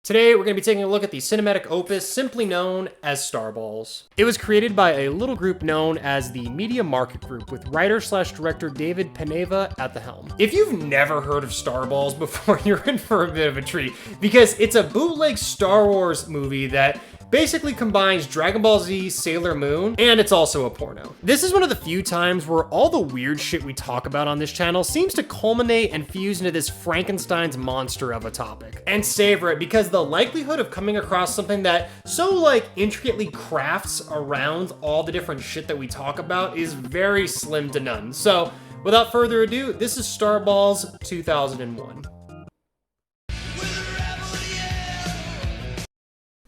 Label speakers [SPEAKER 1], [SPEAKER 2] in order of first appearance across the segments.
[SPEAKER 1] Today, we're going to be taking a look at the cinematic opus simply known as Star Ballz. It was created by a little group known as the Media Market Group, with writer/director David Peneva at the helm. If you've never heard of Star Ballz before, you're in for a bit of a treat, because it's a bootleg Star Wars movie that basically combines Dragon Ball Z, Sailor Moon, and it's also a porno. This is one of the few times where all the weird shit we talk about on this channel seems to culminate and fuse into this Frankenstein's monster of a topic. And savor it, because the likelihood of coming across something that so intricately crafts around all the different shit that we talk about is very slim to none. So without further ado, this is Star Ballz 2001.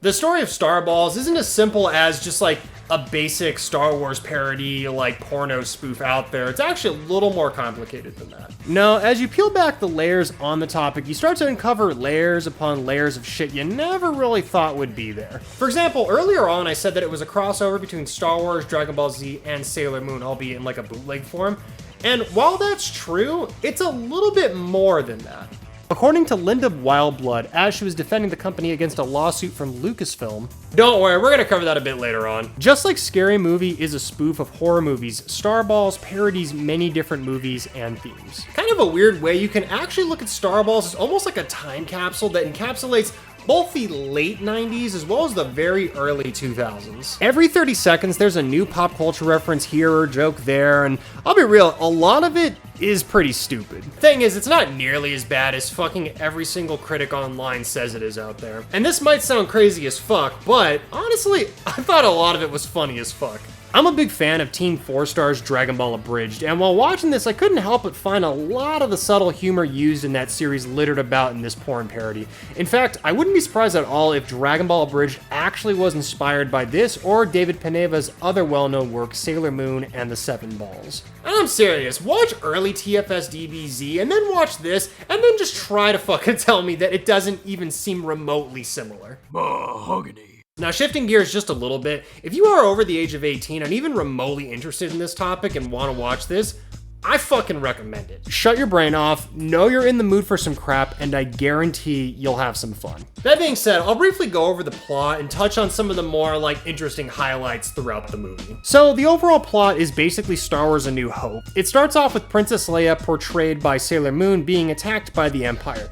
[SPEAKER 1] The story of Star Ballz isn't as simple as just a basic Star Wars parody porno spoof out there. It's actually a little more complicated than that. No, as you peel back the layers on the topic, you start to uncover layers upon layers of shit you never really thought would be there. For example, earlier on I said that it was a crossover between Star Wars, Dragon Ball Z, and Sailor Moon, albeit in a bootleg form. And while that's true, it's a little bit more than that. According to Linda Wildblood, as she was defending the company against a lawsuit from Lucasfilm, don't worry, we're gonna cover that a bit later on. Just like Scary Movie is a spoof of horror movies, Star Ballz parodies many different movies and themes. Kind of a weird way, you can actually look at Star Ballz as almost like a time capsule that encapsulates both the late 90s as well as the very early 2000s. Every 30 seconds, there's a new pop culture reference here or joke there, and I'll be real, a lot of it is pretty stupid. Thing is, it's not nearly as bad as fucking every single critic online says it is out there. And this might sound crazy as fuck, but honestly, I thought a lot of it was funny as fuck. I'm a big fan of Team 4 Star's Dragon Ball Abridged, and while watching this, I couldn't help but find a lot of the subtle humor used in that series littered about in this porn parody. In fact, I wouldn't be surprised at all if Dragon Ball Abridged actually was inspired by this or David Peneva's other well-known work, Sailor Moon and the Seven Balls. I'm serious, watch early TFS DBZ and then watch this, and then just try to fucking tell me that it doesn't even seem remotely similar. Mahogany. Now, shifting gears just a little bit, if you are over the age of 18 and even remotely interested in this topic and want to watch this, I fucking recommend it. Shut your brain off, know you're in the mood for some crap, and I guarantee you'll have some fun. That being said, I'll briefly go over the plot and touch on some of the more interesting highlights throughout the movie. So the overall plot is basically Star Wars: A New Hope. It starts off with Princess Leia, portrayed by Sailor Moon, being attacked by the Empire.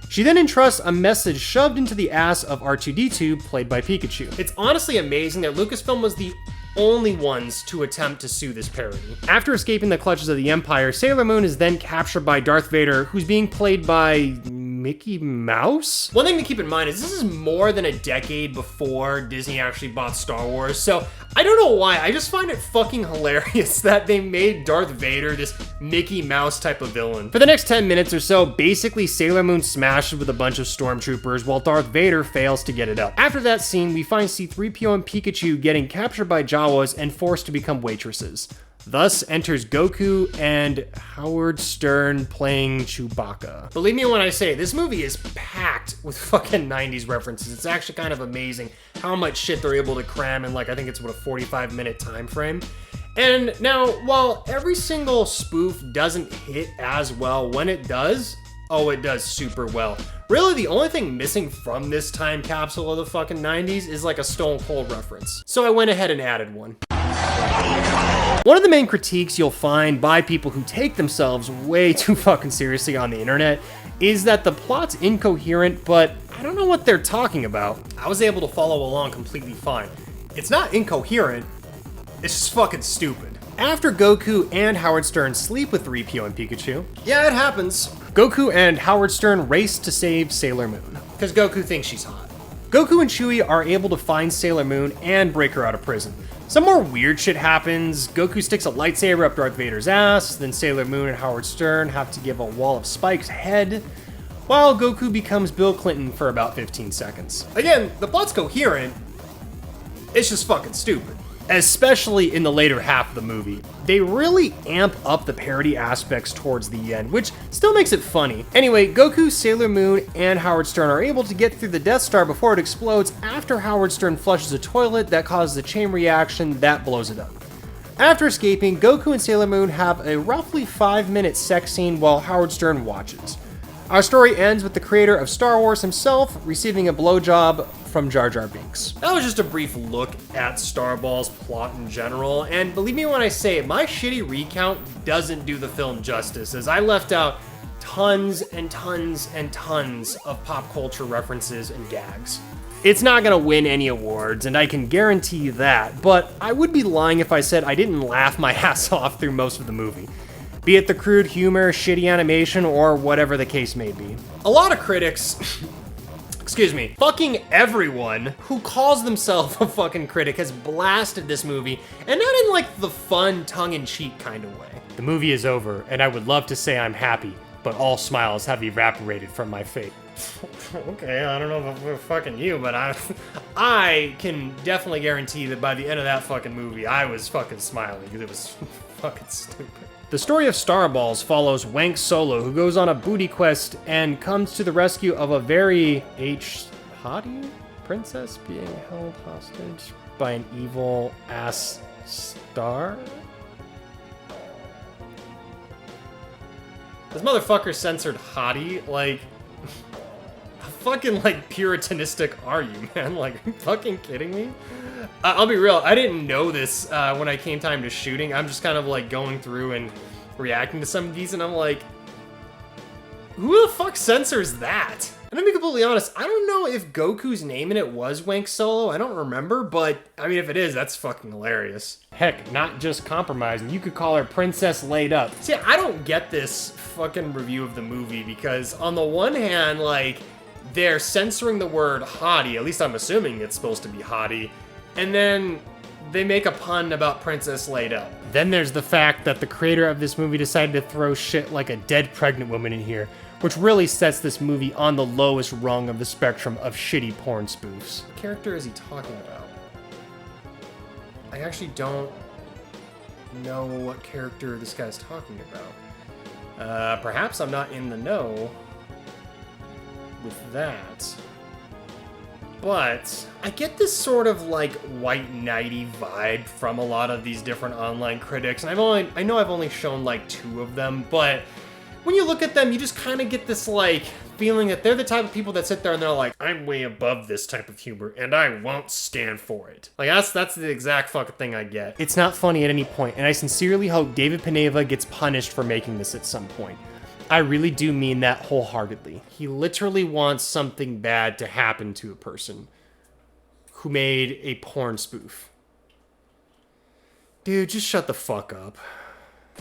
[SPEAKER 1] She then entrusts a message shoved into the ass of R2-D2, played by Pikachu. It's honestly amazing that Lucasfilm was the only ones to attempt to sue this parody. After escaping the clutches of the Empire, Sailor Moon is then captured by Darth Vader, who's being played by Mickey Mouse? One thing to keep in mind is this is more than a decade before Disney actually bought Star Wars, so I don't know why, I just find it fucking hilarious that they made Darth Vader this Mickey Mouse type of villain. For the next 10 minutes or so, basically Sailor Moon smashes with a bunch of stormtroopers while Darth Vader fails to get it up. After that scene, we find C-3PO and Pikachu getting captured by Jawas and forced to become waitresses. Thus enters Goku and Howard Stern playing Chewbacca. Believe me when I say, this movie is packed with fucking 90s references. It's actually kind of amazing how much shit they're able to cram in, I think it's a 45-minute time frame. And now, while every single spoof doesn't hit as well, when it does, oh, it does super well. Really, the only thing missing from this time capsule of the fucking 90s is a Stone Cold reference. So I went ahead and added one. One of the main critiques you'll find by people who take themselves way too fucking seriously on the internet is that the plot's incoherent, but I don't know what they're talking about. I was able to follow along completely fine. It's not incoherent, it's just fucking stupid. After Goku and Howard Stern sleep with 3PO and Pikachu, yeah, it happens, Goku and Howard Stern race to save Sailor Moon, because Goku thinks she's hot. Goku and Chewie are able to find Sailor Moon and break her out of prison. Some more weird shit happens. Goku sticks a lightsaber up Darth Vader's ass, then Sailor Moon and Howard Stern have to give a wall of spikes head, while Goku becomes Bill Clinton for about 15 seconds. Again, the plot's coherent, it's just fucking stupid. Especially in the later half of the movie. They really amp up the parody aspects towards the end, which still makes it funny. Anyway, Goku, Sailor Moon, and Howard Stern are able to get through the Death Star before it explodes after Howard Stern flushes a toilet that causes a chain reaction that blows it up. After escaping, Goku and Sailor Moon have a roughly 5-minute sex scene while Howard Stern watches. Our story ends with the creator of Star Wars himself receiving a blowjob from Jar Jar Binks. That was just a brief look at Star Ballz plot in general, and believe me when I say it, my shitty recount doesn't do the film justice, as I left out tons and tons and tons of pop culture references and gags. It's not gonna win any awards, and I can guarantee you that, but I would be lying if I said I didn't laugh my ass off through most of the movie. Be it the crude humor, shitty animation, or whatever the case may be. A lot of critics, excuse me, fucking everyone who calls themselves a fucking critic has blasted this movie, and not in like the fun, tongue-in-cheek kind of way. The movie is over, and I would love to say I'm happy, but all smiles have evaporated from my face. Okay, I don't know if we're fucking you, but I can definitely guarantee that by the end of that fucking movie, I was fucking smiling, because it was fucking stupid. The story of Star Ballz follows Wank Solo, who goes on a booty quest and comes to the rescue of a very haughty princess being held hostage by an evil-ass star? This motherfucker censored hottie, like, how fucking, like, puritanistic are you, man? Like, are you fucking kidding me? I'll be real, I didn't know this when I came time to shooting. I'm just kind of, like, going through and reacting to some of these, and I'm like, who the fuck censors that? And to be completely honest, I don't know if Goku's name in it was Wank Solo, I don't remember, but, I mean, if it is, that's fucking hilarious. Heck, not just compromising, you could call her Princess Laid Up. See, I don't get this fucking review of the movie, because on the one hand, like, they're censoring the word hottie, at least I'm assuming it's supposed to be hottie, and then they make a pun about Princess Laid Up. Then there's the fact that the creator of this movie decided to throw shit like a dead pregnant woman in here, which really sets this movie on the lowest rung of the spectrum of shitty porn spoofs. What character is he talking about? I actually don't know what character this guy's talking about. Perhaps I'm not in the know with that. But I get this sort of like white knighty vibe from a lot of these different online critics, and I know I've only shown like 2 of them, but when you look at them, you just kind of get this like feeling that they're the type of people that sit there and they're like, I'm way above this type of humor, and I won't stand for it. Like that's the exact fucking thing I get. It's not funny at any point, and I sincerely hope David Peneva gets punished for making this at some point. I really do mean that wholeheartedly. He literally wants something bad to happen to a person who made a porn spoof. Dude, just shut the fuck up.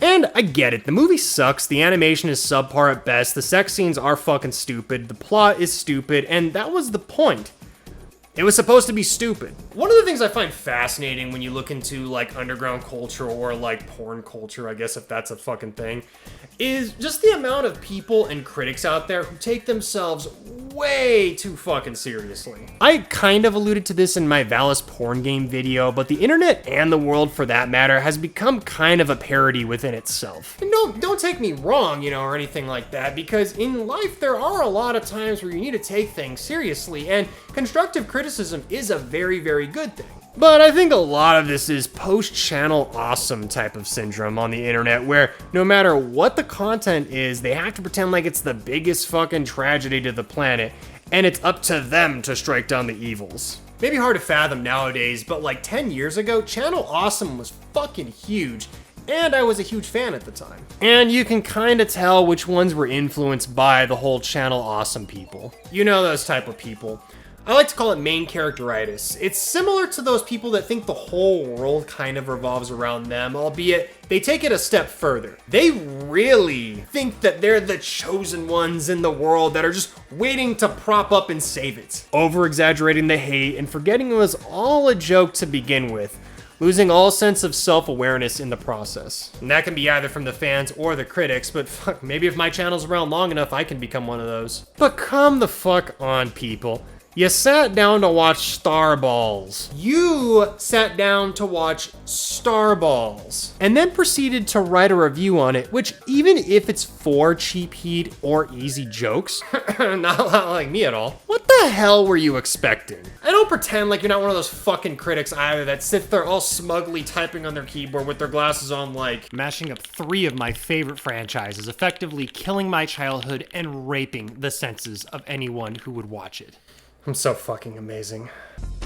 [SPEAKER 1] And I get it, the movie sucks, the animation is subpar at best, the sex scenes are fucking stupid, the plot is stupid, and that was the point. It was supposed to be stupid. One of the things I find fascinating when you look into like underground culture or like porn culture, I guess if that's a fucking thing, is just the amount of people and critics out there who take themselves way too fucking seriously. I kind of alluded to this in my Valis porn game video, but the internet and the world for that matter has become kind of a parody within itself. And don't take me wrong, you know, or anything like that, because in life there are a lot of times where you need to take things seriously, and constructive criticism is a very, very good thing. But I think a lot of this is post-channel awesome type of syndrome on the internet, where no matter what the content is, they have to pretend like it's the biggest fucking tragedy to the planet, and it's up to them to strike down the evils. Maybe hard to fathom nowadays, but like 10 years ago, Channel Awesome was fucking huge, and I was a huge fan at the time. And you can kinda tell which ones were influenced by the whole Channel Awesome people. You know those type of people. I like to call it main characteritis. It's similar to those people that think the whole world kind of revolves around them, albeit they take it a step further. They really think that they're the chosen ones in the world that are just waiting to prop up and save it. Over-exaggerating the hate and forgetting it was all a joke to begin with, losing all sense of self-awareness in the process. And that can be either from the fans or the critics, but fuck, maybe if my channel's around long enough, I can become one of those. But come the fuck on, people. You sat down to watch Star Ballz. You sat down to watch Star Ballz. And then proceeded to write a review on it, which even if it's for cheap heat or easy jokes, not like me at all, what the hell were you expecting? I don't pretend like you're not one of those fucking critics either that sits there all smugly typing on their keyboard with their glasses on like mashing up 3 of my favorite franchises, effectively killing my childhood and raping the senses of anyone who would watch it. I'm so fucking amazing.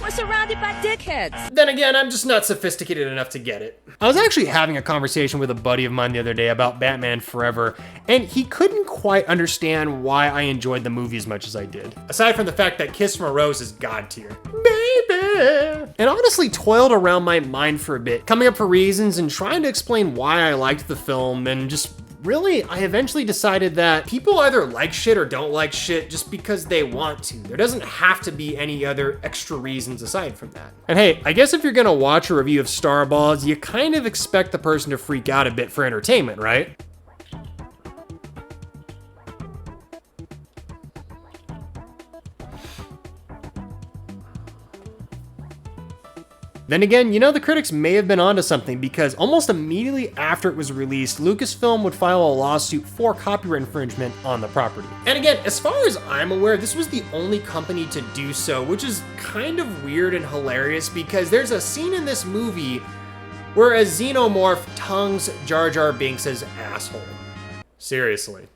[SPEAKER 2] We're surrounded by dickheads.
[SPEAKER 1] Then again, I'm just not sophisticated enough to get it. I was actually having a conversation with a buddy of mine the other day about Batman Forever, and he couldn't quite understand why I enjoyed the movie as much as I did. Aside from the fact that Kiss from a Rose is god tier. Baby! And honestly toiled around my mind for a bit, coming up for reasons and trying to explain why I liked the film, and just really, I eventually decided that people either like shit or don't like shit just because they want to. There doesn't have to be any other extra reasons aside from that. And hey, I guess if you're gonna watch a review of Star Ballz, you kind of expect the person to freak out a bit for entertainment, right? Then again, you know, the critics may have been onto something because almost immediately after it was released, Lucasfilm would file a lawsuit for copyright infringement on the property. And again, as far as I'm aware, this was the only company to do so, which is kind of weird and hilarious because there's a scene in this movie where a xenomorph tongues Jar Jar Binks' asshole. Seriously.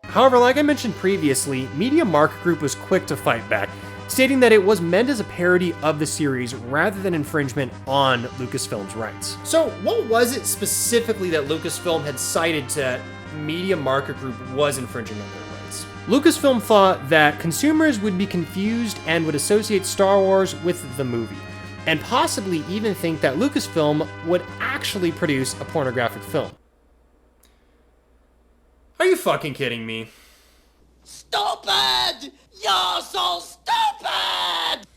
[SPEAKER 1] However, like I mentioned previously, Media Market Group was quick to fight back, stating that it was meant as a parody of the series rather than infringement on Lucasfilm's rights. So what was it specifically that Lucasfilm had cited to Media Market Group was infringing on their rights? Lucasfilm thought that consumers would be confused and would associate Star Wars with the movie, and possibly even think that Lucasfilm would actually produce a pornographic film. Are you fucking kidding me?
[SPEAKER 3] Stupid! You're so stupid!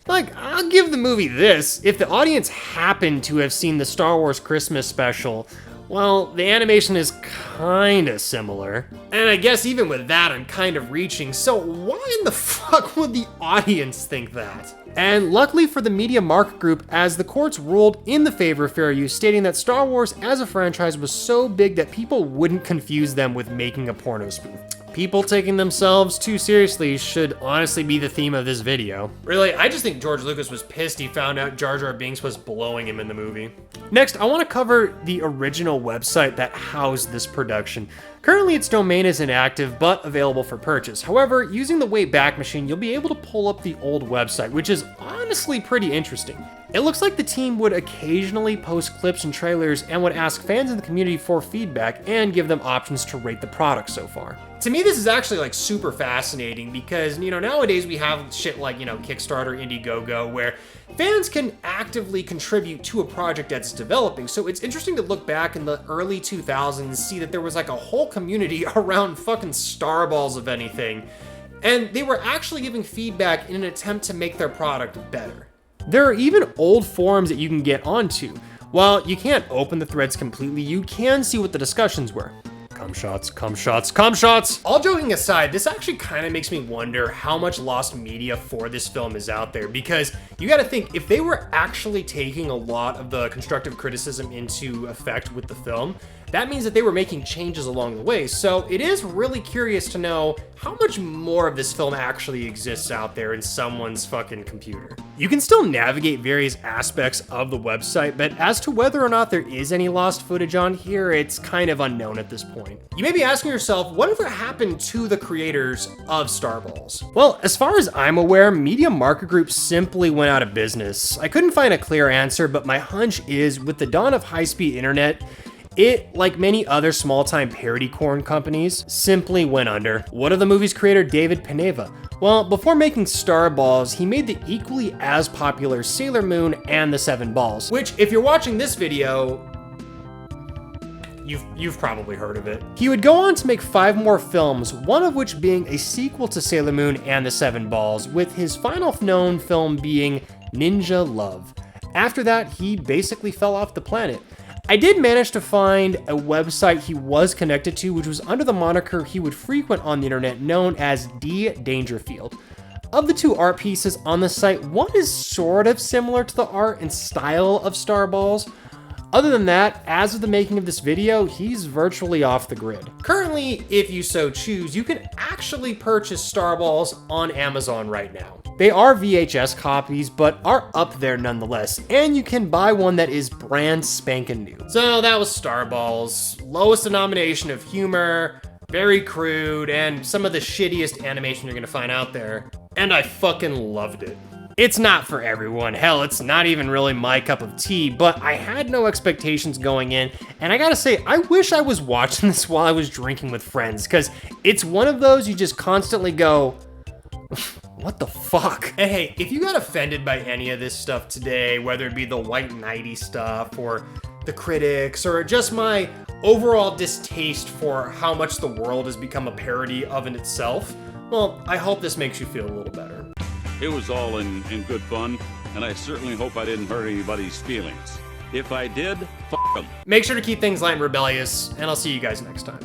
[SPEAKER 1] Like, I'll give the movie this. If the audience happened to have seen the Star Wars Christmas special, well, the animation is kinda similar. And I guess even with that, I'm kind of reaching, so why in the fuck would the audience think that? And luckily for the Media Market Group, as the courts ruled in the favor of fair use, stating that Star Wars as a franchise was so big that people wouldn't confuse them with making a porno spoof. People taking themselves too seriously should honestly be the theme of this video. Really, I just think George Lucas was pissed he found out Jar Jar Binks was blowing him in the movie. Next, I want to cover the original website that housed this production. Currently, its domain is inactive, but available for purchase. However, using the Wayback Machine, you'll be able to pull up the old website, which is honestly pretty interesting. It looks like the team would occasionally post clips and trailers and would ask fans in the community for feedback and give them options to rate the product so far. To me, this is actually like super fascinating because, you know, nowadays we have shit like, you know, Kickstarter, Indiegogo, where fans can actively contribute to a project that's developing. So it's interesting to look back in the early 2000s and see that there was like a whole community around fucking Star Ballz, if anything. And they were actually giving feedback in an attempt to make their product better. There are even old forums that you can get onto. While you can't open the threads completely, you can see what the discussions were. Cum shots, cum shots, cum shots! All joking aside, this actually kind of makes me wonder how much lost media for this film is out there, because you gotta think, if they were actually taking a lot of the constructive criticism into effect with the film, that means that they were making changes along the way. So it is really curious to know how much more of this film actually exists out there in someone's fucking computer. You can still navigate various aspects of the website, but as to whether or not there is any lost footage on here, it's kind of unknown at this point. You may be asking yourself, whatever happened to the creators of Star Ballz? Well, as far as I'm aware, Media Market Group simply went out of business. I couldn't find a clear answer, but my hunch is with the dawn of high-speed internet, it, like many other small-time parody corn companies, simply went under. What of the movie's creator David Peneva? Well, before making Star Ballz, he made the equally as popular Sailor Moon and the Seven Balls, which, if you're watching this video, you've probably heard of it. He would go on to make 5 more films, one of which being a sequel to Sailor Moon and the Seven Balls, with his final known film being Ninja Love. After that, he basically fell off the planet. I did manage to find a website he was connected to, which was under the moniker he would frequent on the internet, known as D. Dangerfield. Of the two art pieces on the site, one is sort of similar to the art and style of Star Ballz. Other than that, as of the making of this video, he's virtually off the grid. Currently, if you so choose, you can actually purchase Star Ballz on Amazon right now. They are VHS copies, but are up there nonetheless, and you can buy one that is brand spanking new. So that was Star Ballz. Lowest denomination of humor, very crude, and some of the shittiest animation you're gonna find out there. And I fucking loved it. It's not for everyone. Hell, it's not even really my cup of tea, but I had no expectations going in, and I gotta say, I wish I was watching this while I was drinking with friends, because it's one of those you just constantly go, what the fuck? And hey, if you got offended by any of this stuff today, whether it be the white knighty stuff, or the critics, or just my overall distaste for how much the world has become a parody of in itself, well, I hope this makes you feel a little better.
[SPEAKER 4] It was all in good fun, and I certainly hope I didn't hurt anybody's feelings. If I did, f*** 'em.
[SPEAKER 1] Make sure to keep things light and rebellious, and I'll see you guys next time.